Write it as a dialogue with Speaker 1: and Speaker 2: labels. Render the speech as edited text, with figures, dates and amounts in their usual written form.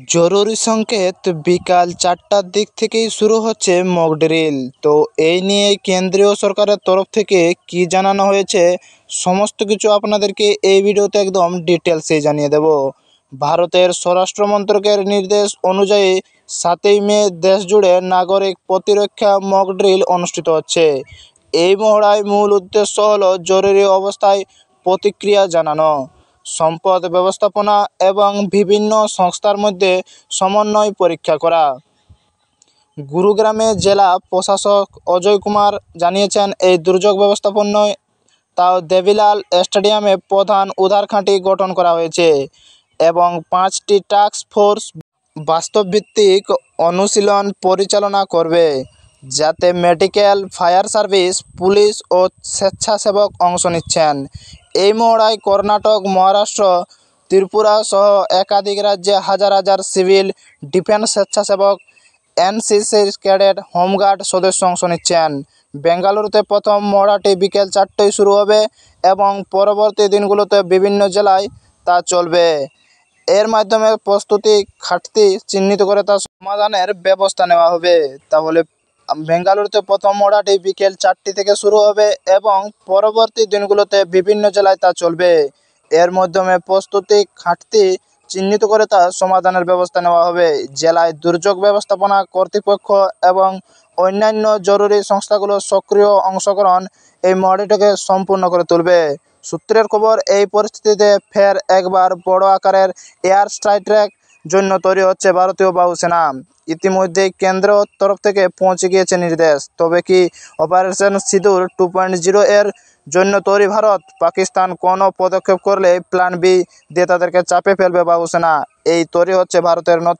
Speaker 1: জরুরি সংকেত বিকাল 4টার দিক থেকেই শুরু হচ্ছে মক ড্রিল। তো এই নিয়ে কেন্দ্রীয় সরকারের তরফ থেকে কি জানানো হয়েছে সমস্ত কিছু আপনাদেরকে এই ভিডিওতে একদম ডিটেলসে জানিয়ে দেব। ভারতের স্বরাষ্ট্র মন্ত্রকের নির্দেশ অনুযায়ী 7ই মে দেশ জুড়ে নাগরিক প্রতিরক্ষা মক ড্রিল অনুষ্ঠিত হচ্ছে। এই মহড়ায় মূল উদ্দেশ্য হলো জরুরি অবস্থায় প্রতিক্রিয়া জানানো, সম্পদ ব্যবস্থাপনা এবং বিভিন্ন সংস্থার মধ্যে সমন্বয় পরীক্ষা করা। গুরুগ্রামে জেলা প্রশাসক অজয় কুমার জানিয়েছেন, এই দুর্যোগ ব্যবস্থাপনায় তাও দেবিলাল স্টেডিয়ামে প্রধান উদ্ধার ঘাঁটি গঠন করা হয়েছে এবং 5টি টাস্ক ফোর্স বাস্তবভিত্তিক অনুশীলন পরিচালনা করবে, যাতে মেডিকেল, ফায়ার সার্ভিস, পুলিশ ও স্বেচ্ছাসেবক অংশ নিচ্ছেন। এই মহড়ায় কর্ণাটক, মহারাষ্ট্র, ত্রিপুরা সহ একাধিক রাজ্যে হাজার হাজার সিভিল ডিফেন্স স্বেচ্ছাসেবক, এনসিসি ক্যাডেট, হোমগার্ড সদস্য অংশ নিচ্ছেন। বেঙ্গালুরুতে প্রথম মহড়াটি বিকেল 4টায় শুরু হবে এবং পরবর্তী দিনগুলোতে বিভিন্ন জেলায় তা চলবে। এর মাধ্যমে প্রস্তুতি ঘাটতি চিহ্নিত করে তা সমাধানের ব্যবস্থা নেওয়া হবে। তাহলে বেঙ্গালুরুতে প্রথম মহড়াটি বিকেল 4টি থেকে শুরু হবে এবং পরবর্তী দিনগুলোতে বিভিন্ন জেলায় তা চলবে। এর মাধ্যমে প্রস্তুতি ঘাটতি চিহ্নিত করে তা সমাধানের ব্যবস্থা নেওয়া হবে। জেলায় দুর্যোগ ব্যবস্থাপনা কর্তৃপক্ষ এবং অন্যান্য জরুরি সংস্থাগুলোর সক্রিয় অংশগ্রহণ এই মহড়াটিকে সম্পূর্ণ করে তুলবে। সূত্রের খবর, এই পরিস্থিতিতে ফের একবার বড় আকারের এয়ার স্ট্রাইকের জন্য তৈরি হচ্ছে ভারতীয় বায়ুসেনা। ইতিমধ্যেই কেন্দ্রের তরফ থেকে পৌঁছে গিয়েছে নির্দেশ। তবে কি অপারেশন সিঁদুর 2.0 এর জন্য তৈরি ভারত? পাকিস্তান কোনো পদক্ষেপ করলে প্ল্যান বি দিয়ে তাদেরকে চাপে ফেলবে বায়ুসেনা। এই তৈরি হচ্ছে ভারতের নতুন